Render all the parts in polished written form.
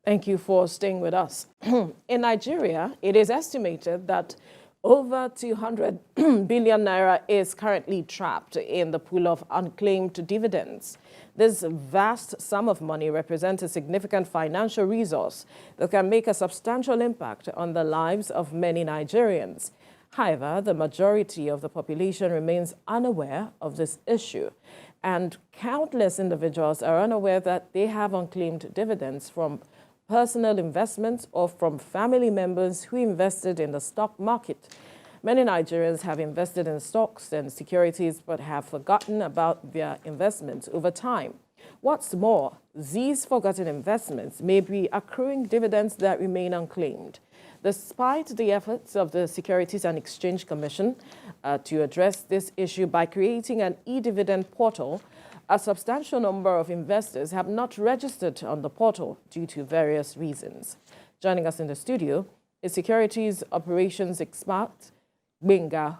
Thank you for staying with us. In Nigeria, it is estimated that over 200 billion naira is currently trapped in the pool of unclaimed dividends. This vast sum of money represents a significant financial resource that can make a substantial impact on the lives of many Nigerians. However, the majority of the population remains unaware of this issue, and countless individuals are unaware that they have unclaimed dividends from personal investments or from family members who invested in the stock market. Many Nigerians have invested in stocks and securities but have forgotten about their investments over time. What's more, these forgotten investments may be accruing dividends that remain unclaimed. Despite the efforts of the Securities and Exchange Commission to address this issue by creating an e-dividend portal, a substantial number of investors have not registered on the portal due to various reasons. Joining us in the studio is Securities Operations Expert Gbenga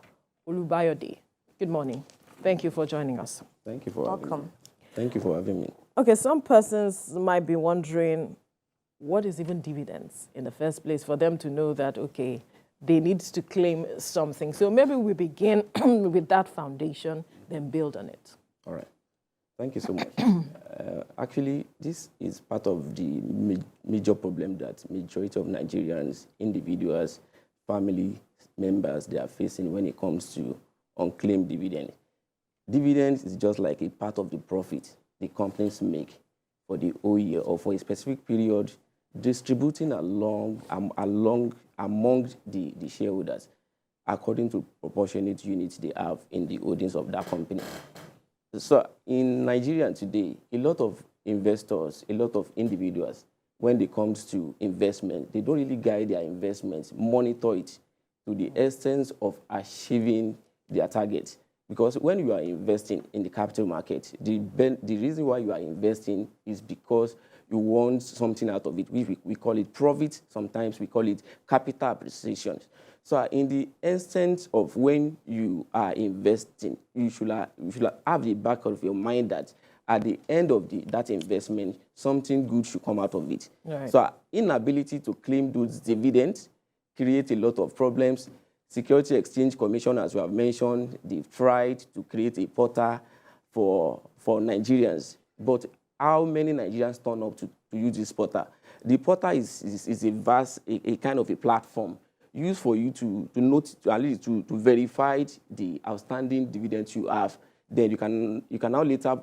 Olubayode. Good morning. Thank you for joining us. Thank you for having me. Thank you for having me. Okay, some persons might be wondering, what is even dividends in the first place for them to know that, okay, they need to claim something. So maybe we begin with that foundation, then build on it. All right. Thank you so much. Actually, this is part of the major problem that majority of Nigerians, individuals, family members, they are facing when it comes to unclaimed dividend. Dividends is just like a part of the profit the companies make for the whole year or for a specific period, distributing among the shareholders according to proportionate units they have in the holdings of that company. So in Nigeria today, a lot of investors, a lot of individuals, when it comes to investment, they don't really guide their investments, monitor it to the essence of achieving their targets. Because when you are investing in the capital market, the reason why you are investing is because you want something out of it. We call it profit. Sometimes we call it capital appreciation. So in the instance of when you are investing, you should have the back of your mind that at the end of that investment, something good should come out of it. Right. So inability to claim those dividends create a lot of problems. Securities and Exchange Commission, as we have mentioned, they've tried to create a portal for Nigerians. But how many Nigerians turn up to use this portal? The portal is a vast, a kind of a platform used for you to note, at least to verify the outstanding dividends you have. Then you can now later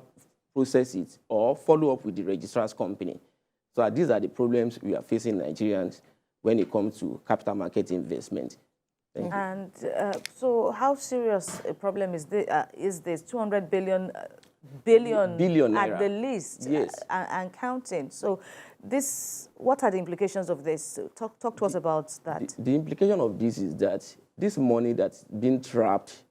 process it or follow up with the registrar's company. So these are the problems we are facing Nigerians when it comes to capital market investment. And so how serious a problem is this 200 billion at the least, yes, and counting? So what are the implications of this? Talk to us about that. The implication of this is that this money that's been trapped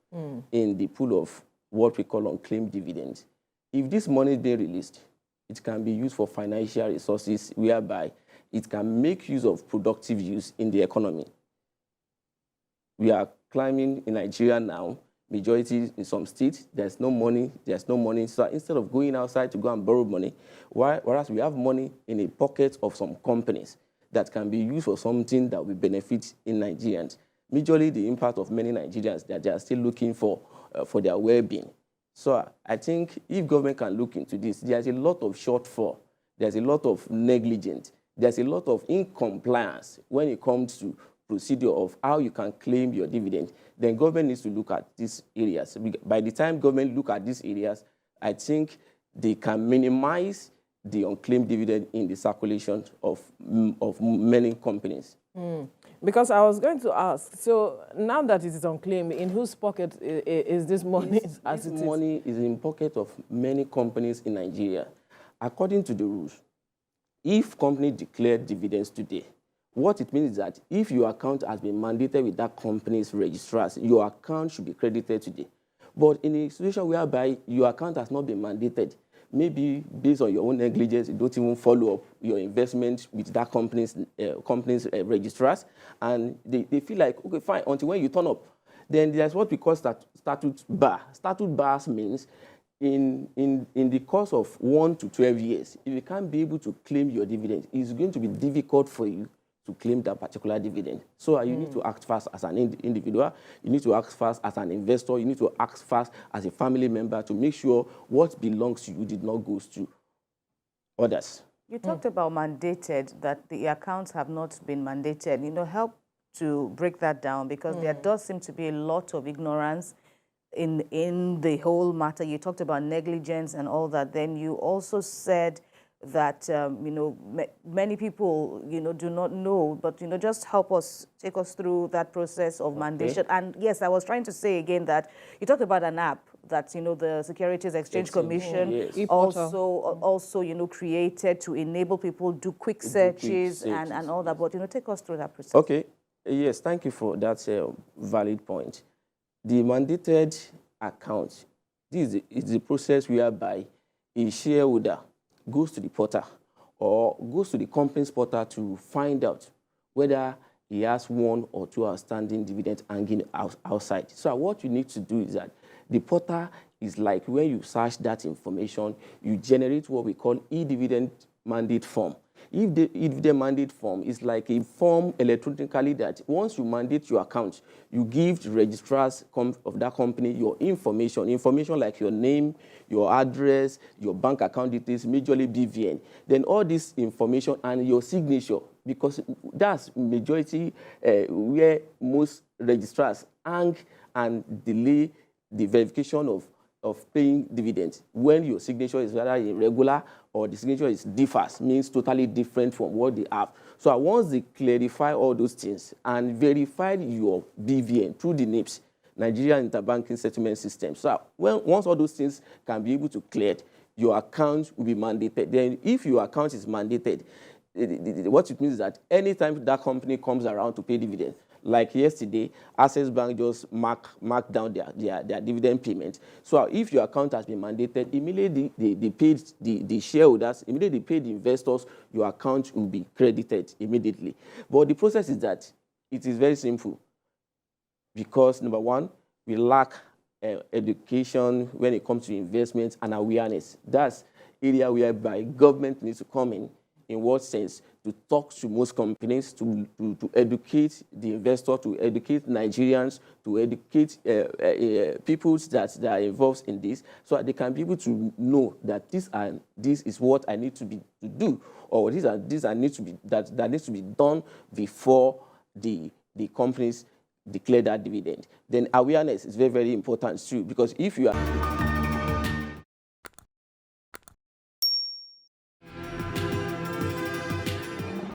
in the pool of what we call unclaimed dividends, if this money is being released, it can be used for financial resources whereby it can make use of productive use in the economy. We are climbing in Nigeria now, majority in some states, there's no money. So instead of going outside to go and borrow money, whereas we have money in a pocket of some companies that can be used for something that will benefit in Nigerians. Majorly the impact of many Nigerians that they are still looking for their well-being. So I think if government can look into this, there's a lot of shortfall, there's a lot of negligence, there's a lot of incompliance when it comes to procedure of how you can claim your dividend. Then government needs to look at these areas. By the time government look at these areas, I think they can minimize the unclaimed dividend in the circulation of many companies. Because I was going to ask, so now that it is unclaimed, in whose pocket is this money? This money is in pocket of many companies in Nigeria. According to the rules, if company declare dividends today, what it means is that if your account has been mandated with that company's registrars, your account should be credited today. But in a situation whereby your account has not been mandated, maybe based on your own negligence, you don't even follow up your investment with that company's registrars, and they feel like, okay, fine, until when you turn up. Then there's what we call statute bar. Statute bars means in the course of 1 to 12 years, if you can't be able to claim your dividend, it's going to be difficult for you to claim that particular dividend. So you need to act fast as an individual, you need to act fast as an investor, you need to act fast as a family member to make sure what belongs to you did not go to others. You talked about mandated, that the accounts have not been mandated. You know, help to break that down, because there does seem to be a lot of ignorance in the whole matter. You talked about negligence and all that. Then you also said that, you know, many people, you know, do not know, but, you know, just help us, take us through that process of mandation. And yes, I was trying to say again that you talked about an app that, you know, the Securities and Exchange Commission also, you know, created to enable people do quick searches and all that. But, you know, take us through that process. Okay. Yes, thank you for that valid point. The mandated account, this is the process whereby a shareholder goes to the portal or goes to the company's portal to find out whether he has 1 or 2 outstanding dividends hanging outside. So what you need to do is that the portal is like when you search that information, you generate what we call e-dividend mandate form. If the mandate form is like a form electronically that once you mandate your account, you give the registrars of that company your information like your name, your address, your bank account details, majorly BVN. Then all this information and your signature, because that's majority where most registrars hang and delay the verification of paying dividends. When your signature is rather irregular or the signature is differs, means totally different from what they have. So once they clarify all those things and verify your BVN through the NIPS, Nigerian Interbanking Settlement System. So once all those things can be able to clear, your account will be mandated. Then if your account is mandated, what it means is that anytime that company comes around to pay dividends, like yesterday, Access Bank just marked down their dividend payment. So if your account has been mandated, immediately they paid the shareholders, immediately they paid the investors, your account will be credited immediately. But the process is that it is very simple, because number one, we lack education when it comes to investments and awareness. That's area whereby government needs to come in what sense? To talk to most companies, to educate the investor, to educate Nigerians, to educate people that are involved in this, so that they can be able to know that this is what I need to do, or that needs to be done before the companies declare that dividend. Then awareness is very, very important too, because if you are